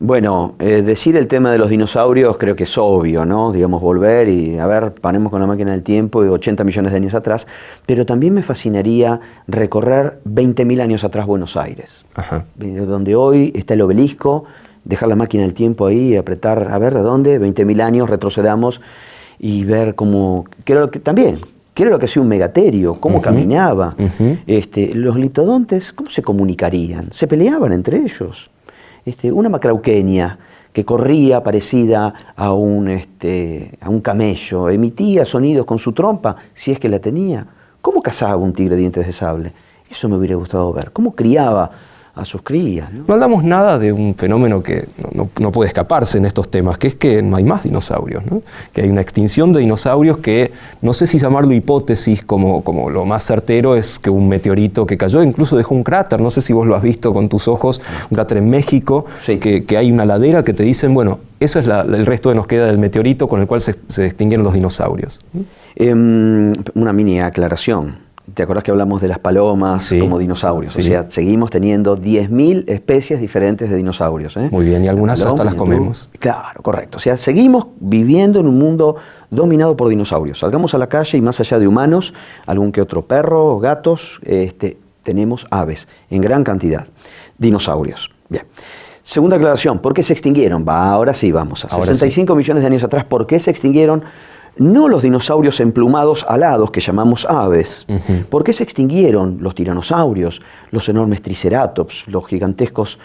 Bueno, decir el tema de los dinosaurios creo que es obvio, ¿no? Digamos, volver y, a ver, paremos con la máquina del tiempo y 80 millones de años atrás, pero también me fascinaría recorrer 20.000 años atrás Buenos Aires, donde hoy está el obelisco, dejar la máquina del tiempo ahí, apretar, a ver, ¿de dónde? 20.000 años, retrocedamos y ver cómo, quiero lo que hacía un megaterio, cómo caminaba, los litodontes, ¿cómo se comunicarían? ¿Se peleaban entre ellos? Una macrauquenia que corría parecida a un camello, emitía sonidos con su trompa, si es que la tenía. ¿Cómo cazaba un tigre de dientes de sable? Eso me hubiera gustado ver. ¿Cómo criaba a sus crías? No hablamos nada de un fenómeno que no puede escaparse en estos temas, que es que no hay más dinosaurios, ¿no? Que hay una extinción de dinosaurios que, no sé si llamarlo hipótesis, como lo más certero es que un meteorito que cayó, incluso dejó un cráter, no sé si vos lo has visto con tus ojos, un cráter en México, sí, que hay una ladera que te dicen, bueno, eso es el resto que nos queda del meteorito con el cual se extinguieron los dinosaurios. Una mini aclaración. ¿Te acordás que hablamos de las palomas, sí, como dinosaurios? Sí. O sea, seguimos teniendo 10.000 especies diferentes de dinosaurios. Muy bien, y algunas hasta las comemos. Claro, correcto. O sea, seguimos viviendo en un mundo dominado por dinosaurios. Salgamos a la calle y más allá de humanos, algún que otro perro, gatos, tenemos aves en gran cantidad. Dinosaurios. Bien. Segunda aclaración, ¿por qué se extinguieron? Ahora sí, vamos. A 65 millones de años atrás, ¿por qué se extinguieron? No los dinosaurios emplumados alados que llamamos aves. ¿Por qué se extinguieron los tiranosaurios, los enormes triceratops, los gigantescos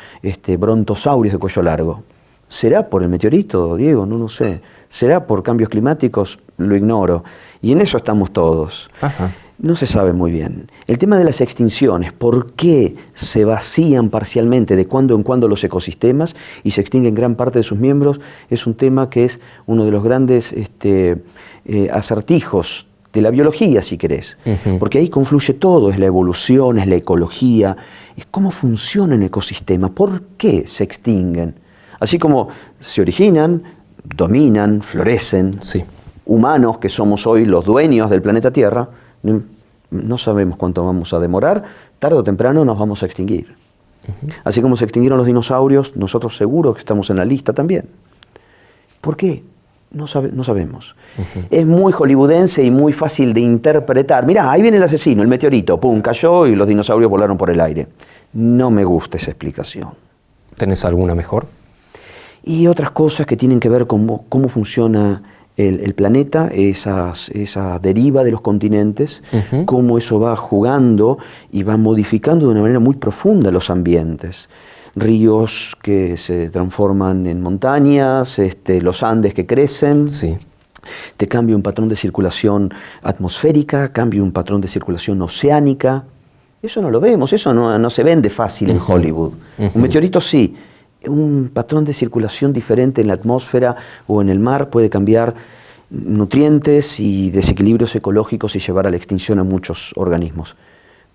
brontosaurios de cuello largo? ¿Será por el meteorito, Diego? No sé. ¿Será por cambios climáticos? Lo ignoro. Y en eso estamos todos. No se sabe muy bien. El tema de las extinciones, ¿por qué se vacían parcialmente de cuando en cuando los ecosistemas y se extinguen gran parte de sus miembros? Es un tema que es uno de los grandes acertijos de la biología, si querés. Porque ahí confluye todo, es la evolución, es la ecología, es cómo funciona un ecosistema, por qué se extinguen. Así como se originan, dominan, florecen. Sí. Humanos, que somos hoy los dueños del planeta Tierra, no sabemos cuánto vamos a demorar, tarde o temprano nos vamos a extinguir. Así como se extinguieron los dinosaurios, nosotros seguro que estamos en la lista también. ¿Por qué? No sabemos. Es muy hollywoodense y muy fácil de interpretar. Mirá, ahí viene el asesino, el meteorito, pum, cayó y los dinosaurios volaron por el aire. No me gusta esa explicación. ¿Tenés alguna mejor? Y otras cosas que tienen que ver con cómo funciona el planeta, esa deriva de los continentes, cómo eso va jugando y va modificando de una manera muy profunda los ambientes. Ríos que se transforman en montañas, los Andes que crecen. Sí. Te cambia un patrón de circulación atmosférica, cambia un patrón de circulación oceánica. Eso no lo vemos, eso no se vende fácil en Hollywood. Un meteorito sí. Un patrón de circulación diferente en la atmósfera o en el mar puede cambiar nutrientes y desequilibrios ecológicos y llevar a la extinción a muchos organismos.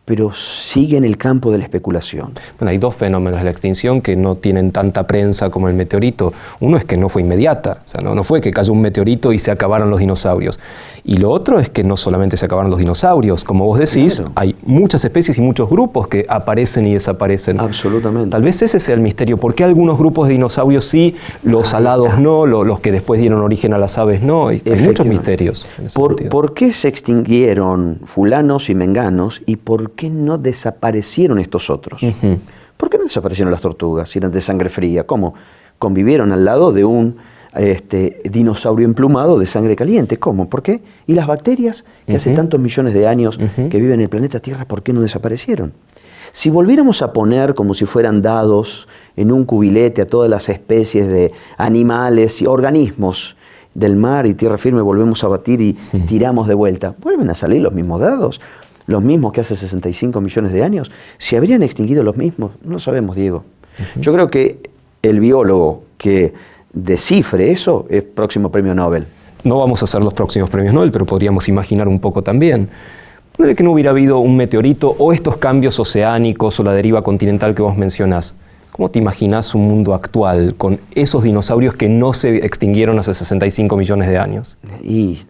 Pero sigue en el campo de la especulación. Bueno, hay dos fenómenos de la extinción que no tienen tanta prensa como el meteorito. Uno es que no fue inmediata, o sea, no fue que cayó un meteorito y se acabaron los dinosaurios. Y lo otro es que no solamente se acabaron los dinosaurios, como vos decís, claro, hay muchas especies y muchos grupos que aparecen y desaparecen. Absolutamente. Tal vez ese sea el misterio. ¿Por qué algunos grupos de dinosaurios sí, los alados no, los que después dieron origen a las aves no? Hay muchos misterios en ese sentido. ¿Por qué se extinguieron fulanos y menganos y por qué no desaparecieron estos otros? ¿Por qué no desaparecieron las tortugas si eran de sangre fría? ¿Cómo? Convivieron al lado de un dinosaurio emplumado de sangre caliente. ¿Cómo? ¿Por qué? ¿Y las bacterias que hace tantos millones de años que viven en el planeta Tierra, por qué no desaparecieron? Si volviéramos a poner como si fueran dados en un cubilete a todas las especies de animales y organismos del mar y tierra firme, volvemos a batir y tiramos de vuelta, ¿vuelven a salir los mismos dados? ¿Los mismos que hace 65 millones de años? ¿Se habrían extinguido los mismos? No sabemos, Diego. Yo creo que el biólogo que descifre eso es próximo premio Nobel. No vamos a hacer los próximos premios Nobel, pero podríamos imaginar un poco también. ¿De que no hubiera habido un meteorito o estos cambios oceánicos o la deriva continental que vos mencionás? ¿Cómo te imaginás un mundo actual con esos dinosaurios que no se extinguieron hace 65 millones de años? Y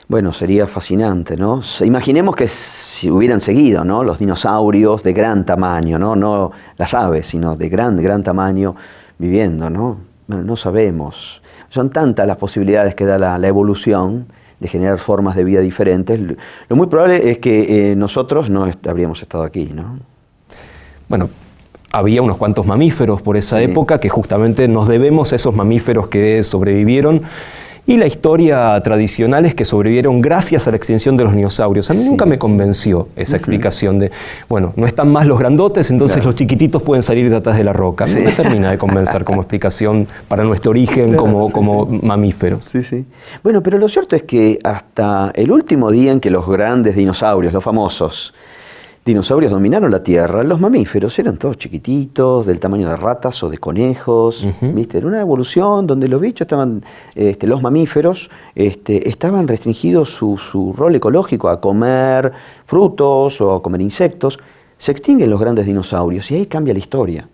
bueno, sería fascinante, ¿no? Imaginemos que si hubieran seguido, ¿no?, los dinosaurios de gran tamaño, no las aves, sino de gran tamaño viviendo, ¿no? Bueno, no sabemos. Son tantas las posibilidades que da la evolución de generar formas de vida diferentes. Lo muy probable es que nosotros no habríamos estado aquí, ¿no? Bueno, había unos cuantos mamíferos por esa época que justamente nos debemos a esos mamíferos que sobrevivieron. Y la historia tradicional es que sobrevivieron gracias a la extinción de los dinosaurios. A mí nunca me convenció esa explicación de, bueno, no están más los grandotes, entonces los chiquititos pueden salir de atrás de la roca. No me termina de convencer como explicación para nuestro origen como mamíferos. Sí. Bueno, pero lo cierto es que hasta el último día en que los grandes dinosaurios, los famosos dinosaurios dominaron la Tierra, los mamíferos eran todos chiquititos, del tamaño de ratas o de conejos, ¿viste? Era una evolución donde los bichos estaban, los mamíferos, estaban restringidos su rol ecológico a comer frutos o a comer insectos. Se extinguen los grandes dinosaurios y ahí cambia la historia.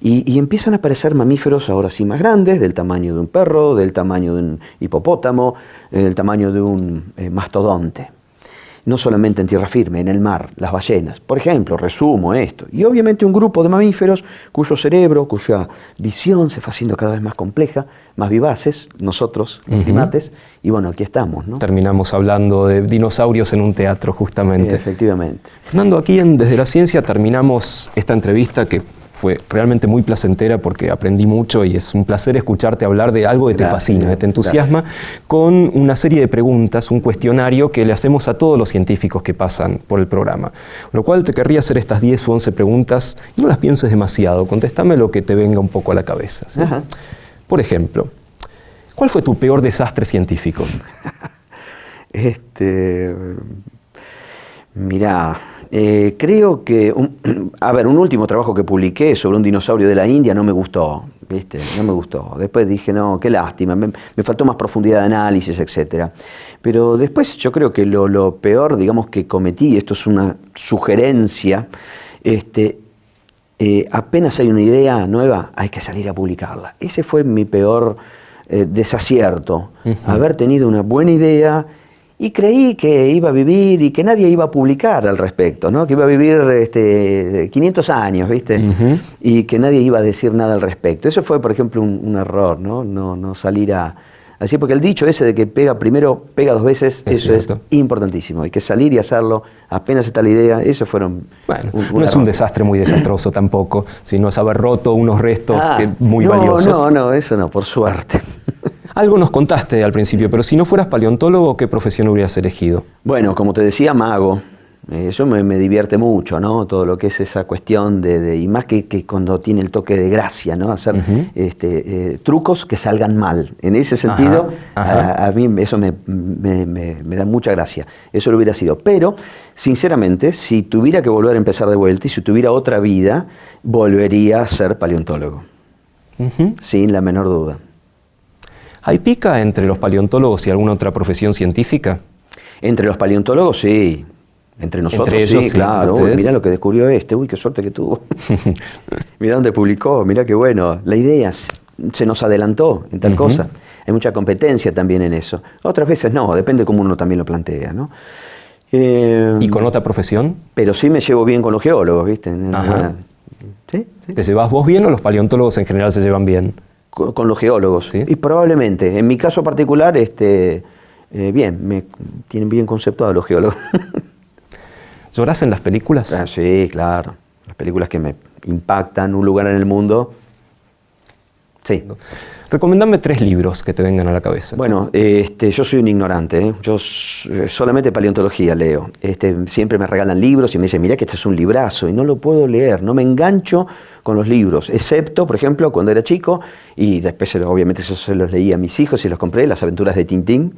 Y empiezan a aparecer mamíferos ahora sí más grandes, del tamaño de un perro, del tamaño de un hipopótamo, del tamaño de un mastodonte. No solamente en tierra firme, en el mar, las ballenas. Por ejemplo, resumo esto. Y obviamente un grupo de mamíferos cuyo cerebro, cuya visión se fue haciendo cada vez más compleja, más vivaces, nosotros, los primates, y bueno, aquí estamos, ¿no? Terminamos hablando de dinosaurios en un teatro, justamente. Efectivamente. Fernando, aquí Desde la Ciencia terminamos esta entrevista que fue realmente muy placentera porque aprendí mucho y es un placer escucharte hablar de algo que te fascina, que te entusiasma, con una serie de preguntas, un cuestionario que le hacemos a todos los científicos que pasan por el programa. Con lo cual te querría hacer estas 10 u 11 preguntas y no las pienses demasiado, contéstame lo que te venga un poco a la cabeza, ¿sí? Por ejemplo, ¿cuál fue tu peor desastre científico? Mirá, creo que, un último trabajo que publiqué sobre un dinosaurio de la India no me gustó, ¿viste? No me gustó. Después dije, no, qué lástima, me faltó más profundidad de análisis, etc. Pero después yo creo que lo peor, digamos, que cometí, esto es una sugerencia, apenas hay una idea nueva, hay que salir a publicarla. Ese fue mi peor desacierto, haber tenido una buena idea y creí que iba a vivir y que nadie iba a publicar al respecto, ¿no? Que iba a vivir 500 años, ¿viste? Y que nadie iba a decir nada al respecto. Eso fue, por ejemplo, un error, ¿no? No salir a... Así, porque el dicho ese de que pega primero, pega dos veces, eso es importantísimo. Hay que salir y hacerlo, apenas está la idea, eso fueron... Bueno, no es un desastre muy desastroso tampoco, sino es haber roto unos restos muy valiosos. No, eso no, por suerte. Algo nos contaste al principio, pero si no fueras paleontólogo, ¿qué profesión hubieras elegido? Bueno, como te decía, mago. Eso me divierte mucho, ¿no? Todo lo que es esa cuestión y más que cuando tiene el toque de gracia, ¿no? Hacer trucos que salgan mal. En ese sentido, a mí eso me da mucha gracia. Eso lo hubiera sido. Pero, sinceramente, si tuviera que volver a empezar de vuelta y si tuviera otra vida, volvería a ser paleontólogo. Sin la menor duda. ¿Hay pica entre los paleontólogos y alguna otra profesión científica? Entre los paleontólogos, sí. Entre nosotros, entre ellos, sí, claro. Mirá lo que descubrió uy, qué suerte que tuvo. Mirá dónde publicó, mirá qué bueno. La idea se nos adelantó en tal cosa. Hay mucha competencia también en eso. Otras veces no, depende cómo uno también lo plantea, ¿no? ¿Y con otra profesión? Pero sí me llevo bien con los geólogos, ¿viste? ¿Sí? ¿Te llevas vos bien o los paleontólogos en general se llevan bien? Con los geólogos, ¿sí? Y probablemente, en mi caso particular, bien, me tienen bien conceptuados los geólogos. ¿Llorás en las películas? Sí, claro. Las películas que me impactan, un lugar en el mundo. Sí. Recomendame 3 libros que te vengan a la cabeza. Bueno, yo soy un ignorante, ¿eh? Yo solamente paleontología leo. Siempre me regalan libros y me dicen, mirá que este es un librazo, y no lo puedo leer, no me engancho con los libros, excepto, por ejemplo, cuando era chico, y después obviamente eso se los leí a mis hijos y los compré, Las aventuras de Tintín,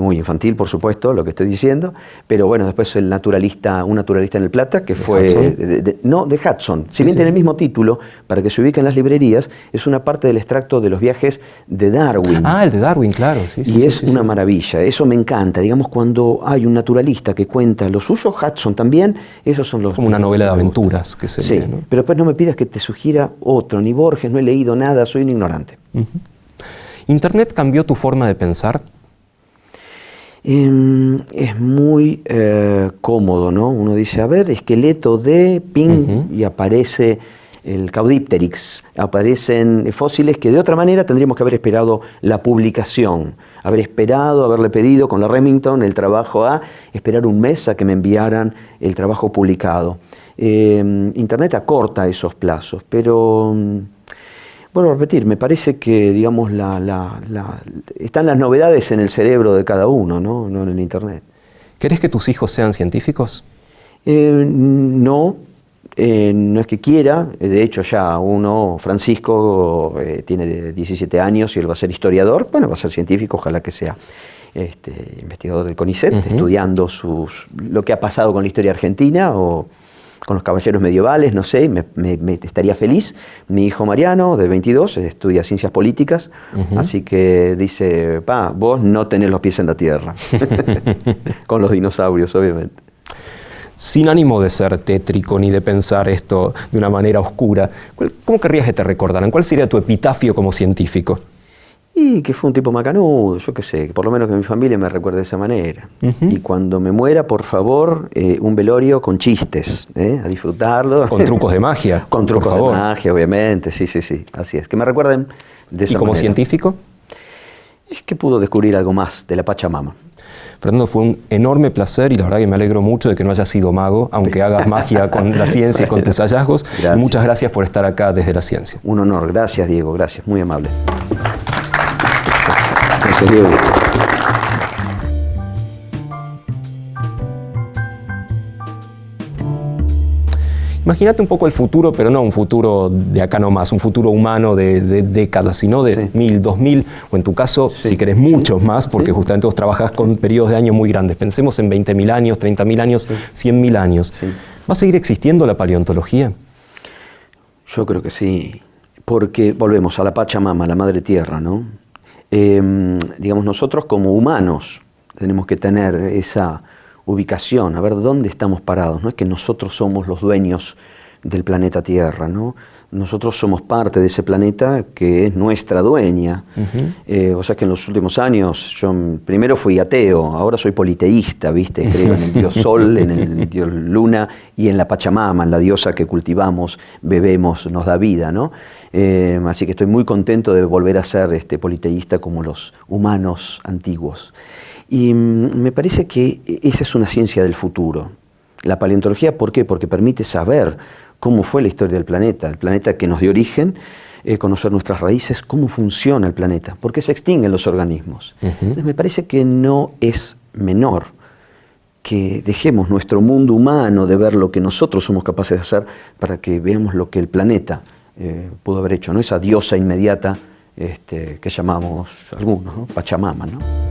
muy infantil, por supuesto, lo que estoy diciendo, pero bueno, después un naturalista en el Plata, que fue... de Hudson. Si bien tiene el mismo título, para que se ubique en las librerías, es una parte del extracto de los viajes de Darwin. El de Darwin, claro. Y es una maravilla, eso me encanta. Digamos, cuando hay un naturalista que cuenta lo suyo, Hudson también, esos son los... Como una novela de aventuras que se lee, ¿no? Pero después no me pidas que te sugiera otro, ni Borges, no he leído nada, soy un ignorante. ¿Internet cambió tu forma de pensar? Es muy cómodo, ¿no? Uno dice, a ver, esqueleto de ping, y aparece el Caudipteryx, aparecen fósiles que de otra manera tendríamos que haber esperado la publicación, haberle pedido con la Remington el trabajo esperar un mes a que me enviaran el trabajo publicado. Internet acorta esos plazos, pero... Vuelvo a repetir, me parece que, digamos, están las novedades en el cerebro de cada uno, no en el Internet. ¿Querés que tus hijos sean científicos? No es que quiera. De hecho, ya uno, Francisco, tiene 17 años y él va a ser historiador. Bueno, va a ser científico, ojalá que sea investigador del CONICET, estudiando lo que ha pasado con la historia argentina o con los caballeros medievales, no sé, me estaría feliz. Mi hijo Mariano, de 22, estudia ciencias políticas, así que dice, vos no tenés los pies en la tierra. Con los dinosaurios, obviamente. Sin ánimo de ser tétrico ni de pensar esto de una manera oscura, ¿cómo querrías que te recordaran? ¿Cuál sería tu epitafio como científico? Y que fue un tipo macanudo, yo qué sé, que por lo menos que mi familia me recuerde de esa manera. Y cuando me muera, por favor, un velorio con chistes, a disfrutarlo. Con trucos de magia. Con trucos de magia, obviamente, sí, así es. Que me recuerden de esa manera. ¿Y como científico? Es que pudo descubrir algo más de la Pachamama. Fernando, fue un enorme placer y la verdad que me alegro mucho de que no hayas sido mago, aunque hagas magia con la ciencia y con tus hallazgos. Gracias. Muchas gracias por estar acá desde la ciencia. Un honor, gracias Diego, gracias, muy amable. Gracias, Diego. Imagínate un poco el futuro, pero no un futuro de acá nomás, un futuro humano de décadas, sino de 1000, 2000, o en tu caso, si querés, muchos más, porque justamente vos trabajás con periodos de años muy grandes. Pensemos en 20.000 años, 30.000 años, 100.000 años. ¿Va a seguir existiendo la paleontología? Yo creo que sí, porque volvemos a la Pachamama, la Madre Tierra, ¿no? Digamos, nosotros como humanos tenemos que tener esa ubicación, a ver dónde estamos parados. No es que nosotros somos los dueños del planeta Tierra, ¿no? Nosotros somos parte de ese planeta que es nuestra dueña. O sea que en los últimos años yo primero fui ateo, ahora soy politeísta, ¿viste? Creo en el dios Sol, en el dios Luna y en la Pachamama, en la diosa que cultivamos, bebemos, nos da vida, ¿no? Así que estoy muy contento de volver a ser politeísta como los humanos antiguos. Y me parece que esa es una ciencia del futuro. La paleontología, ¿por qué? Porque permite saber cómo fue la historia del planeta, el planeta que nos dio origen, conocer nuestras raíces, cómo funciona el planeta, por qué se extinguen los organismos. Entonces me parece que no es menor que dejemos nuestro mundo humano de ver lo que nosotros somos capaces de hacer para que veamos lo que el planeta pudo haber hecho, ¿no? Esa diosa inmediata que llamamos algunos, ¿no? Pachamama, ¿no?